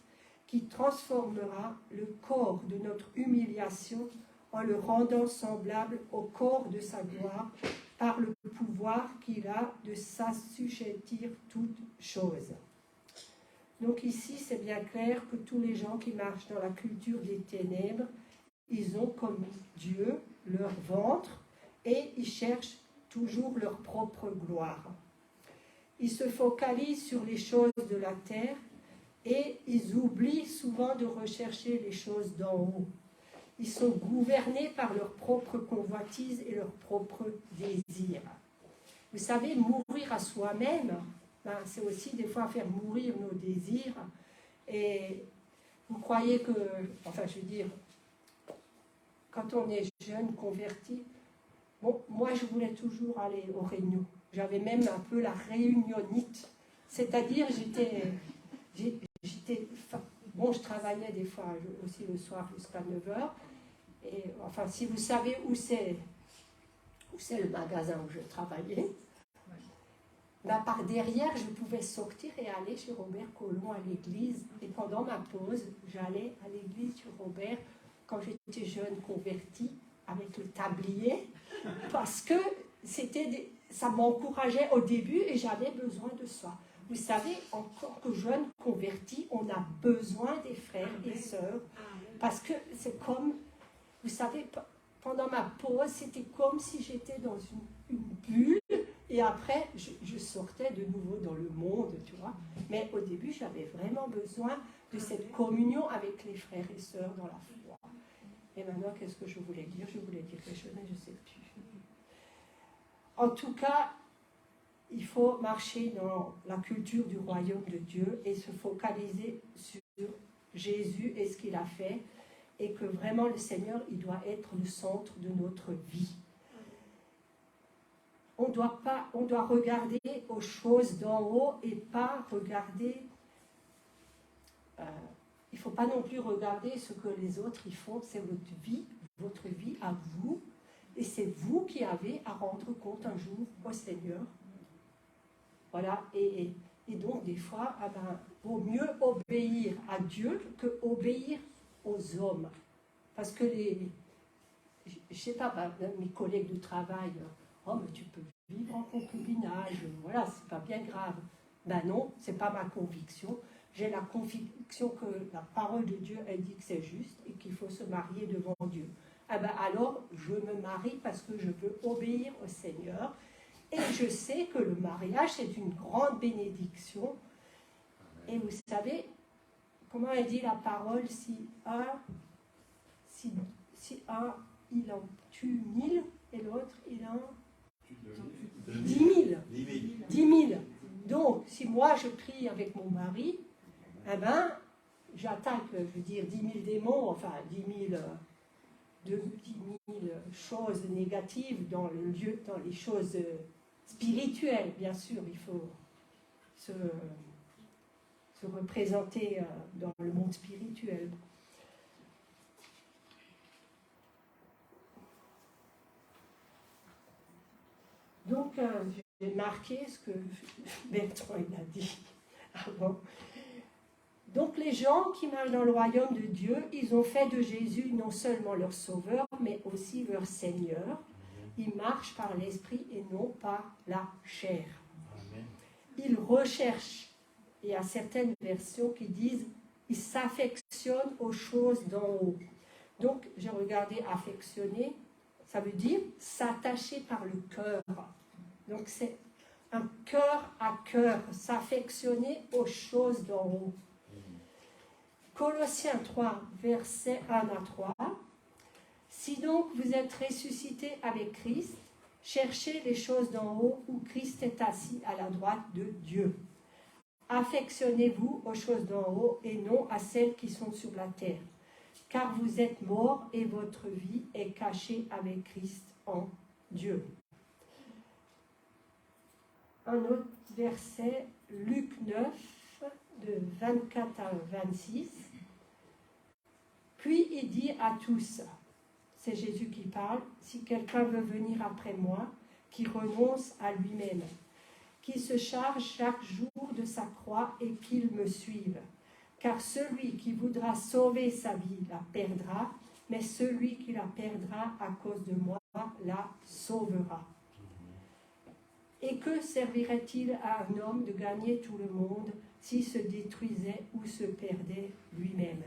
qui transformera le corps de notre humiliation en le rendant semblable au corps de sa gloire, par le pouvoir qu'il a de s'assujettir toutes choses. » Donc ici, c'est bien clair que tous les gens qui marchent dans la culture des ténèbres, ils ont comme Dieu leur ventre et ils cherchent toujours leur propre gloire. Ils se focalisent sur les choses de la terre et ils oublient souvent de rechercher les choses d'en haut. Ils sont gouvernés par leurs propres convoitises et leurs propres désirs. Vous savez, mourir à soi-même, c'est aussi des fois faire mourir nos désirs. Et vous croyez que, enfin je veux dire, quand on est jeune, converti, bon, moi je voulais toujours aller aux réunions. J'avais même un peu la réunionite. C'est-à-dire, bon, je travaillais des fois aussi le soir jusqu'à 9h. Et enfin, si vous savez où c'est le magasin où je travaillais, ben, par derrière, je pouvais sortir et aller chez Robert Collomb à l'église. Et pendant ma pause, j'allais à l'église chez Robert quand j'étais jeune convertie avec le tablier, parce que ça m'encourageait au début et j'avais besoin de ça. Vous savez, en tant que jeune convertie, on a besoin des frères et sœurs, parce que c'est comme, vous savez, pendant ma pause, c'était comme si j'étais dans une bulle, et après, je sortais de nouveau dans le monde, tu vois. Mais au début, j'avais vraiment besoin de cette communion avec les frères et sœurs dans la foi. Et maintenant, qu'est-ce que je voulais dire? Je voulais dire quelque chose, mais je ne sais plus. En tout cas, il faut marcher dans la culture du royaume de Dieu et se focaliser sur Jésus et ce qu'il a fait, et que vraiment le Seigneur, il doit être le centre de notre vie. On doit regarder aux choses d'en haut et pas regarder... il ne faut pas non plus regarder ce que les autres y font, c'est votre vie à vous, et c'est vous qui avez à rendre compte un jour au Seigneur. Voilà, et donc des fois, vaut mieux obéir à Dieu que obéir aux hommes. Parce que je ne sais pas, mes collègues de travail, oh mais tu peux vivre en concubinage, voilà, c'est pas bien grave. Ben non, c'est pas ma conviction. J'ai la conviction que la parole de Dieu, elle dit que c'est juste et qu'il faut se marier devant Dieu. Alors, je me marie parce que je veux obéir au Seigneur. Et je sais que le mariage, c'est une grande bénédiction. Et vous savez, comment elle dit la parole, si un il en tue 1000 et l'autre, il en... 10 000. 10 000. Donc, si moi je prie avec mon mari, j'attaque, je veux dire, 10 000 démons, enfin 10 000 choses négatives dans les choses spirituelles, bien sûr, il faut se représenter dans le monde spirituel. Donc, j'ai marqué ce que Bertrand a dit avant. Donc, les gens qui marchent dans le royaume de Dieu, ils ont fait de Jésus non seulement leur sauveur, mais aussi leur Seigneur. Ils marchent par l'esprit et non par la chair. Ils recherchent, il y a certaines versions qui disent, ils s'affectionnent aux choses d'en haut. Donc, j'ai regardé affectionner, ça veut dire s'attacher par le cœur. Donc c'est un cœur à cœur, s'affectionner aux choses d'en haut. Colossiens 3, versets 1 à 3. Si donc vous êtes ressuscités avec Christ, cherchez les choses d'en haut où Christ est assis à la droite de Dieu. Affectionnez-vous aux choses d'en haut et non à celles qui sont sur la terre, car vous êtes morts et votre vie est cachée avec Christ en Dieu. Un autre verset, Luc 9, de 24 à 26. Puis il dit à tous, c'est Jésus qui parle, si quelqu'un veut venir après moi, qu'il renonce à lui-même, qu'il se charge chaque jour de sa croix et qu'il me suive. Car celui qui voudra sauver sa vie la perdra, mais celui qui la perdra à cause de moi la sauvera. Et que servirait-il à un homme de gagner tout le monde s'il se détruisait ou se perdait lui-même?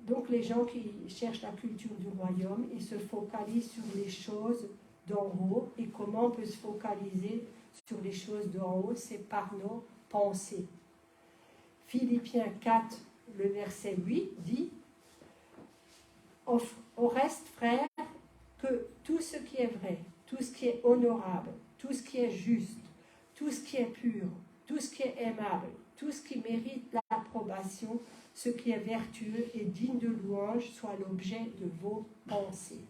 Donc les gens qui cherchent la culture du royaume, ils se focalisent sur les choses d'en haut. Et comment on peut se focaliser sur les choses d'en haut? C'est par nos pensées. Philippiens 4, le verset 8 dit « Au reste, frères, que tout ce qui est vrai, tout ce qui est honorable, tout ce qui est juste, tout ce qui est pur, tout ce qui est aimable, tout ce qui mérite l'approbation, ce qui est vertueux et digne de louange soit l'objet de vos pensées. »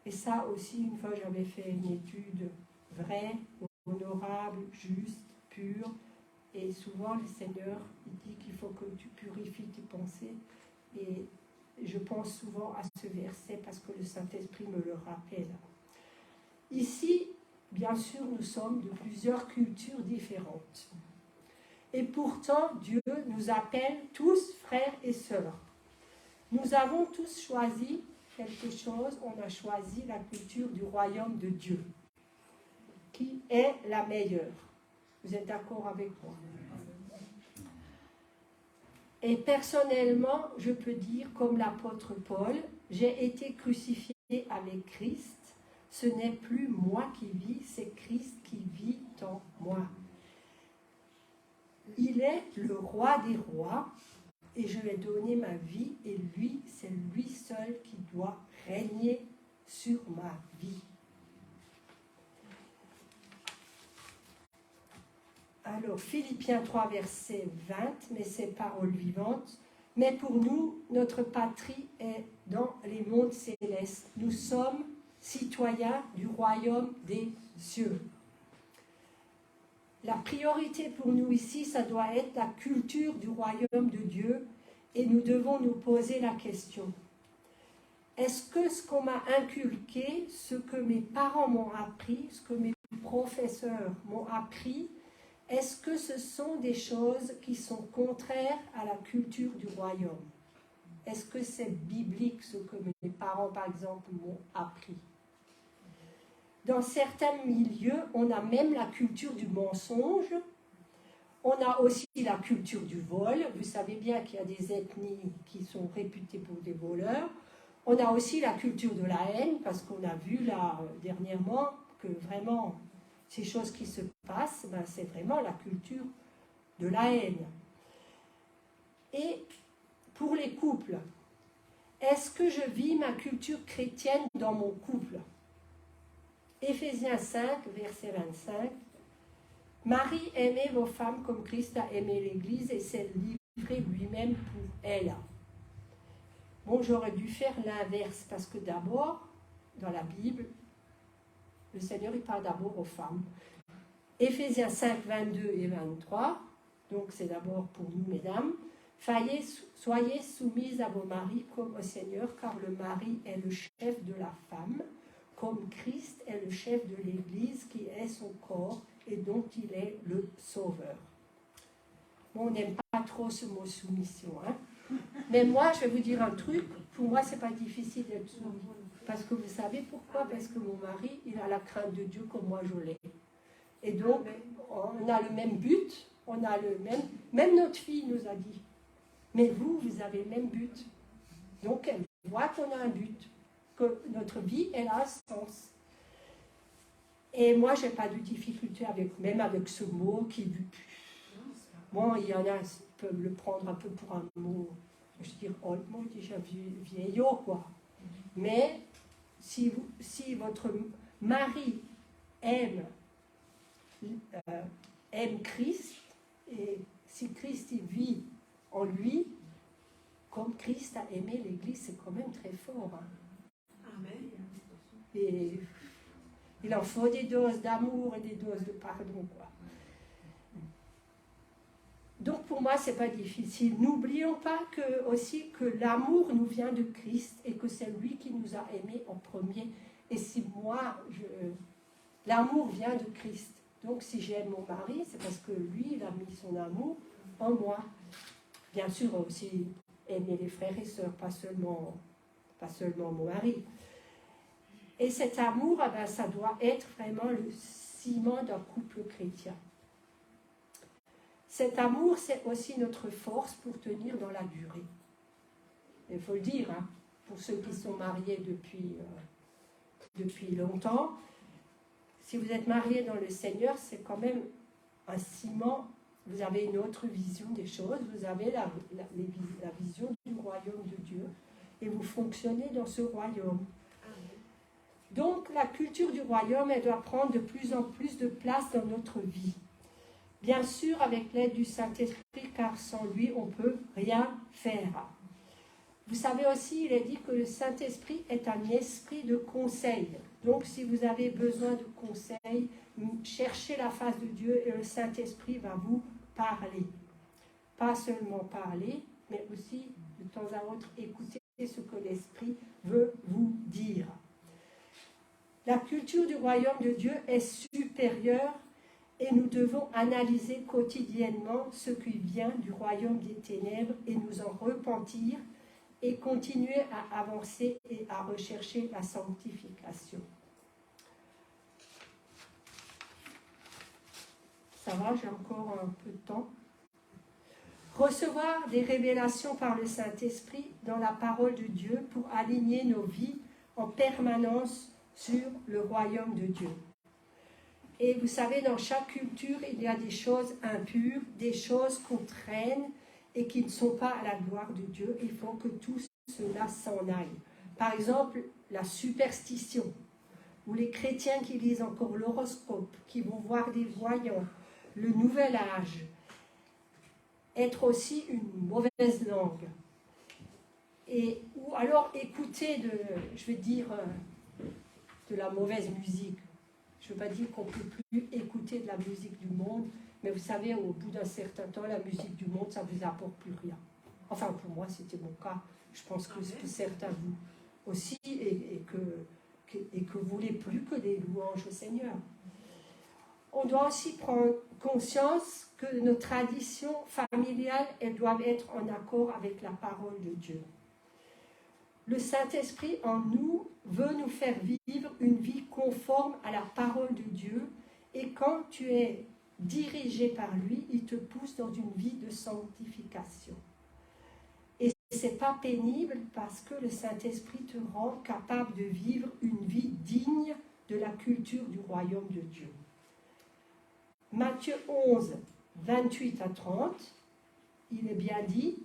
Et ça aussi, une fois j'avais fait une étude vraie, honorable, juste, pure, et souvent le Seigneur il dit qu'il faut que tu purifies tes pensées, et je pense souvent à ce verset parce que le Saint-Esprit me le rappelle. Ici, bien sûr, nous sommes de plusieurs cultures différentes. Et pourtant, Dieu nous appelle tous frères et sœurs. Nous avons tous choisi quelque chose, on a choisi la culture du royaume de Dieu, qui est la meilleure. Vous êtes d'accord avec moi? Et personnellement, je peux dire, comme l'apôtre Paul, j'ai été crucifié avec Christ. Ce n'est plus moi qui vis, c'est Christ qui vit en moi. Il est le roi des rois et je lui ai donné ma vie et lui, c'est lui seul qui doit régner sur ma vie. Alors, Philippiens 3, verset 20, mais c'est parole vivante. Mais pour nous, notre patrie est dans les mondes célestes. Nous sommes citoyens du royaume des cieux. La priorité pour nous ici, ça doit être la culture du royaume de Dieu et nous devons nous poser la question. Est-ce que ce qu'on m'a inculqué, ce que mes parents m'ont appris, ce que mes professeurs m'ont appris, est-ce que ce sont des choses qui sont contraires à la culture du royaume? Est-ce que c'est biblique ce que mes parents, par exemple, m'ont appris? Dans certains milieux, on a même la culture du mensonge. On a aussi la culture du vol. Vous savez bien qu'il y a des ethnies qui sont réputées pour des voleurs. On a aussi la culture de la haine, parce qu'on a vu là dernièrement que vraiment ces choses qui se passent, ben, c'est vraiment la culture de la haine. Et pour les couples, est-ce que je vis ma culture chrétienne dans mon couple? Éphésiens 5, verset 25. Marie, aimez vos femmes comme Christ a aimé l'Église et s'est livré lui-même pour elle. Bon, j'aurais dû faire l'inverse, parce que d'abord, dans la Bible, le Seigneur, il parle d'abord aux femmes. Éphésiens 5, 22 et 23, donc c'est d'abord pour nous, mesdames. Soyez soumises à vos maris comme au Seigneur, car le mari est le chef de la femme, comme Christ est le chef de l'Église, qui est son corps et dont il est le sauveur. Bon, on n'aime pas trop ce mot soumission, hein? Mais moi, je vais vous dire un truc, pour moi, c'est pas difficile d'être soumis. Parce que vous savez pourquoi? Parce que mon mari, il a la crainte de Dieu comme moi je l'ai. Et donc, on a le même but, même notre fille nous a dit, mais vous avez le même but. Donc, elle voit qu'on a un but, que notre vie, elle a un sens. Et moi, je n'ai pas de difficulté même avec ce mot qui... Bon, il y en a qui peuvent le prendre un peu pour un mot, je veux dire, mot déjà vieillot, quoi. Mais si votre mari aime Christ, et si Christ il vit en lui, comme Christ a aimé l'Église, c'est quand même très fort. Hein. Amen. Et il en faut des doses d'amour et des doses de pardon, quoi. Donc pour moi, c'est pas difficile. N'oublions pas aussi que l'amour nous vient de Christ et que c'est lui qui nous a aimés en premier. Et si moi, l'amour vient de Christ. Donc si j'aime mon mari, c'est parce que lui, il a mis son amour en moi. Bien sûr aussi aimer les frères et sœurs, pas seulement mon mari. Et cet amour, eh ben, ça doit être vraiment le ciment d'un couple chrétien. Cet amour, c'est aussi notre force pour tenir dans la durée. Il faut le dire, hein, pour ceux qui sont mariés depuis longtemps. Si vous êtes mariés dans le Seigneur, c'est quand même un ciment. Vous avez une autre vision des choses. Vous avez la vision du royaume de Dieu. Et vous fonctionnez dans ce royaume. Donc, la culture du royaume, elle doit prendre de plus en plus de place dans notre vie. Bien sûr, avec l'aide du Saint-Esprit, car sans lui, on ne peut rien faire. Vous savez aussi, il est dit que le Saint-Esprit est un esprit de conseil. Donc, si vous avez besoin de conseils, cherchez la face de Dieu et le Saint-Esprit va vous parler. Pas seulement parler, mais aussi, de temps à autre, écouter ce que l'Esprit veut vous dire. La culture du royaume de Dieu est supérieure et nous devons analyser quotidiennement ce qui vient du royaume des ténèbres et nous en repentir et continuer à avancer et à rechercher la sanctification. Ça va, j'ai encore un peu de temps. Recevoir des révélations par le Saint-Esprit dans la parole de Dieu pour aligner nos vies en permanence sur le royaume de Dieu. Et vous savez, dans chaque culture, il y a des choses impures, des choses qu'on traîne et qui ne sont pas à la gloire de Dieu. Il faut que tout cela s'en aille. Par exemple, la superstition, ou les chrétiens qui lisent encore l'horoscope, qui vont voir des voyants, le nouvel âge, être aussi une mauvaise langue. Ou alors écouter de la mauvaise musique. Je ne veux pas dire qu'on ne peut plus écouter de la musique du monde, mais vous savez, au bout d'un certain temps, la musique du monde, ça ne vous apporte plus rien. Enfin, pour moi, c'était mon cas. Je pense que certains vous aussi, et que vous voulez plus que des louanges au Seigneur. On doit aussi prendre conscience que nos traditions familiales, elles doivent être en accord avec la parole de Dieu. Le Saint-Esprit en nous veut nous faire vivre une vie conforme à la parole de Dieu et quand tu es dirigé par lui, il te pousse dans une vie de sanctification. Et ce n'est pas pénible parce que le Saint-Esprit te rend capable de vivre une vie digne de la culture du royaume de Dieu. Matthieu 11, 28 à 30, il est bien dit: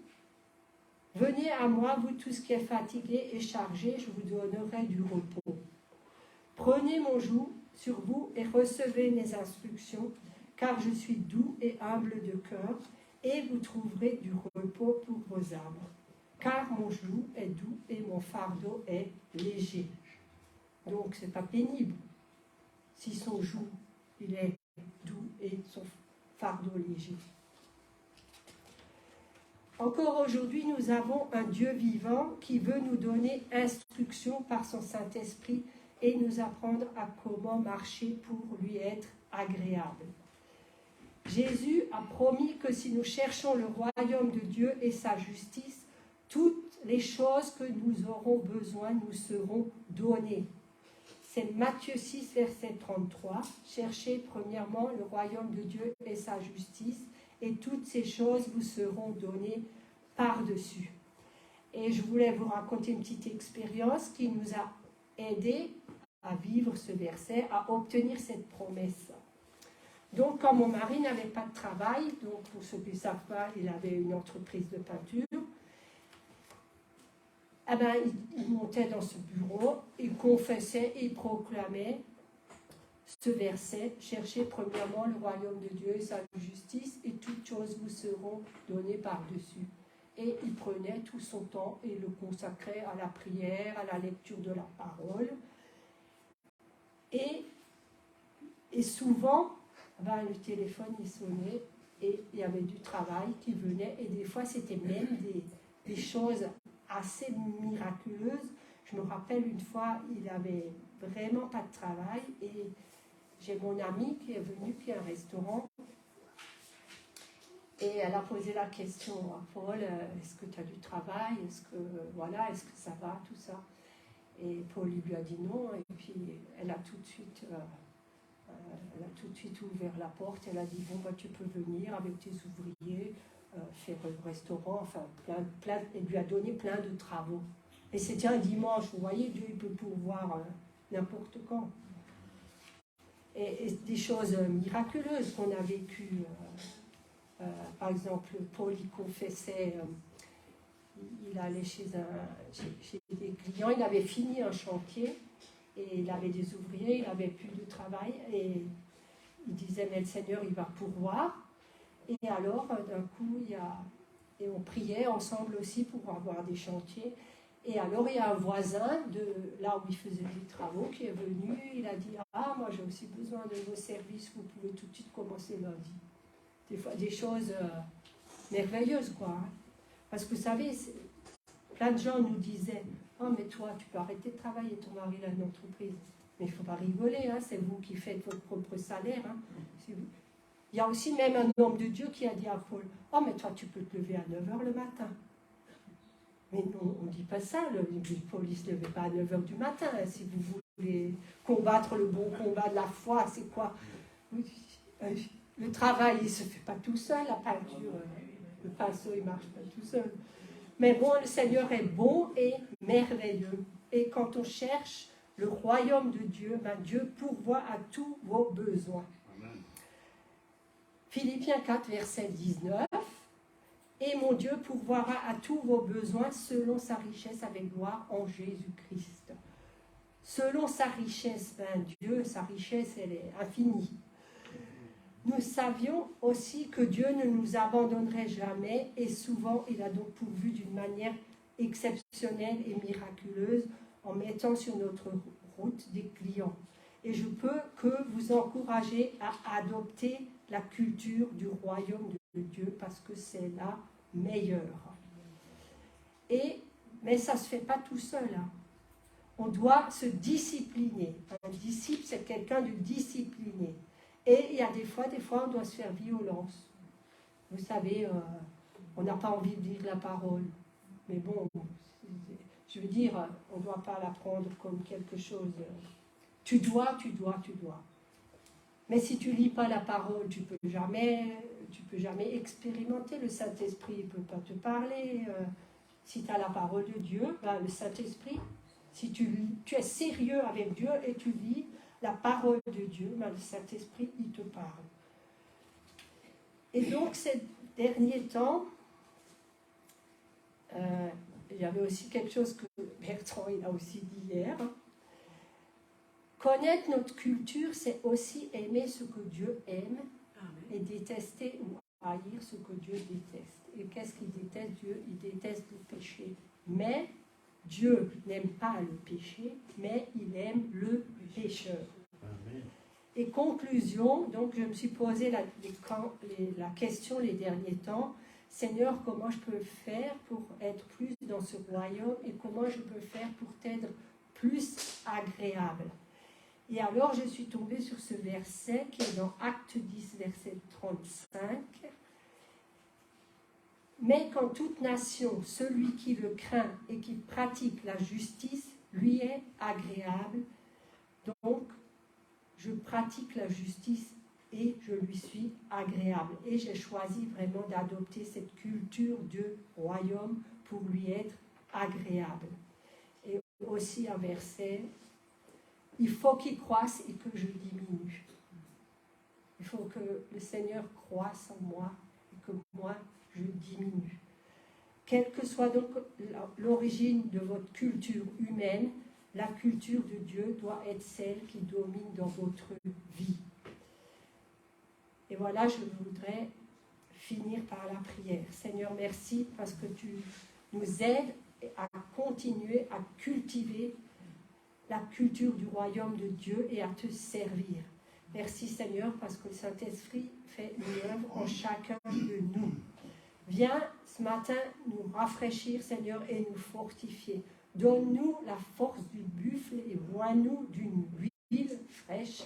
« Venez à moi, vous tous qui êtes fatigués et chargés, je vous donnerai du repos. Prenez mon joug sur vous et recevez mes instructions, car je suis doux et humble de cœur, et vous trouverez du repos pour vos âmes. Car mon joug est doux et mon fardeau est léger. » Donc, ce n'est pas pénible. Si son joug, il est doux et son fardeau léger. Encore aujourd'hui, nous avons un Dieu vivant qui veut nous donner instruction par son Saint-Esprit et nous apprendre à comment marcher pour lui être agréable. Jésus a promis que si nous cherchons le royaume de Dieu et sa justice, toutes les choses que nous aurons besoin nous seront données. C'est Matthieu 6, verset 33. Cherchez premièrement le royaume de Dieu et sa justice, et toutes ces choses vous seront données par-dessus. Et je voulais vous raconter une petite expérience qui nous a aidés à vivre ce verset, à obtenir cette promesse. Donc, quand mon mari n'avait pas de travail, donc pour ceux qui ne savent pas, il avait une entreprise de peinture, eh ben, il montait dans ce bureau, il confessait et il proclamait ce verset: cherchez premièrement le royaume de Dieu et sa justice, et toutes choses vous seront données par-dessus. Et il prenait tout son temps et le consacrait à la prière, à la lecture de la parole. Et souvent, ben, le téléphone il sonnait et il y avait du travail qui venait, et des fois c'était même des choses assez miraculeuses. Je me rappelle une fois, il n'avait vraiment pas de travail, et j'ai mon amie qui est venue, qui a un restaurant, et elle a posé la question à Paul: est-ce que tu as du travail, est-ce que ça va, tout ça. Et Paul lui a dit non, et puis elle a tout de suite ouvert la porte. Elle a dit: bon, bah, tu peux venir avec tes ouvriers, faire le restaurant, enfin elle lui a donné plein de travaux. Et c'était un dimanche, vous voyez, Dieu il peut pourvoir n'importe quand. Et des choses miraculeuses qu'on a vécues. Par exemple, Paul il confessait, il allait chez des clients, il avait fini un chantier et il avait des ouvriers, il n'avait plus de travail, et il disait: mais le Seigneur il va pourvoir. Et alors d'un coup et on priait ensemble aussi pour avoir des chantiers. Et alors il y a un voisin de là où il faisait des travaux qui est venu, il a dit: ah, moi j'ai aussi besoin de vos services, vous pouvez tout de suite commencer lundi. Des fois des choses merveilleuses, quoi, hein. Parce que vous savez, plein de gens nous disaient: oh, mais toi tu peux arrêter de travailler, ton mari a une entreprise. Mais il ne faut pas rigoler, hein, c'est vous qui faites votre propre salaire, hein. Il y a aussi même un homme de Dieu qui a dit à Paul: oh, mais toi tu peux te lever à 9h le matin. Mais on ne dit pas ça, Paul ne se levait pas à 9h du matin, hein. Si vous voulez combattre le bon combat de la foi, c'est quoi? Le travail, il ne se fait pas tout seul, la peinture, le pinceau, il ne marche pas tout seul. Mais bon, le Seigneur est bon et merveilleux. Et quand on cherche le royaume de Dieu, ben Dieu pourvoit à tous vos besoins. Amen. Philippiens 4, verset 19. Et mon Dieu pourvoira à tous vos besoins selon sa richesse avec gloire en Jésus-Christ. Selon sa richesse, ben Dieu, sa richesse, elle est infinie. Nous savions aussi que Dieu ne nous abandonnerait jamais, et souvent il a donc pourvu d'une manière exceptionnelle et miraculeuse en mettant sur notre route des clients. Et je peux que vous encourager à adopter la culture du royaume de Dieu, parce que c'est la meilleure. Mais ça ne se fait pas tout seul, hein. On doit se discipliner. Un disciple, c'est quelqu'un de discipliné. Et il y a des fois, on doit se faire violence. Vous savez, on n'a pas envie de lire la parole. Mais bon, je veux dire, on ne doit pas la prendre comme quelque chose. Tu dois. Mais si tu ne lis pas la parole, tu peux jamais expérimenter. Le Saint-Esprit ne peut pas te parler. Si tu as la parole de Dieu, ben, le Saint-Esprit, si tu es sérieux avec Dieu et tu lis la parole de Dieu, ben, le Saint-Esprit, il te parle. Et donc, ces derniers temps, il y avait aussi quelque chose que Bertrand il a aussi dit hier. Connaître notre culture, c'est aussi aimer ce que Dieu aime. Amen. Et détester ou haïr ce que Dieu déteste. Et qu'est-ce qu'il déteste, Dieu? Il déteste le péché. Mais Dieu n'aime pas le péché, mais il aime le pécheur. Amen. Et conclusion, donc je me suis posé la question les derniers temps: Seigneur, comment je peux faire pour être plus dans ce royaume, et comment je peux faire pour t'être plus agréable? Et alors je suis tombée sur ce verset qui est dans Acte 10, verset 35. Mais qu'en toute nation, celui qui le craint et qui pratique la justice lui est agréable. Donc, je pratique la justice et je lui suis agréable. Et j'ai choisi vraiment d'adopter cette culture du royaume pour lui être agréable. Et aussi un verset, il faut qu'il croisse et que je diminue. Il faut que le Seigneur croisse en moi et que moi, je diminue. Quelle que soit donc l'origine de votre culture humaine, la culture de Dieu doit être celle qui domine dans votre vie. Et voilà, je voudrais finir par la prière. Seigneur, merci parce que tu nous aides à continuer à cultiver la culture du royaume de Dieu et à te servir. Merci Seigneur parce que le Saint-Esprit fait une œuvre en chacun de nous. Viens ce matin nous rafraîchir Seigneur et nous fortifier. Donne-nous la force du buffle et vois-nous d'une huile fraîche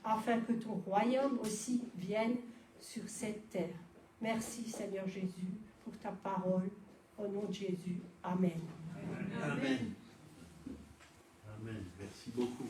afin que ton royaume aussi vienne sur cette terre. Merci Seigneur Jésus pour ta parole. Au nom de Jésus. Amen. Amen. Amen. Merci beaucoup.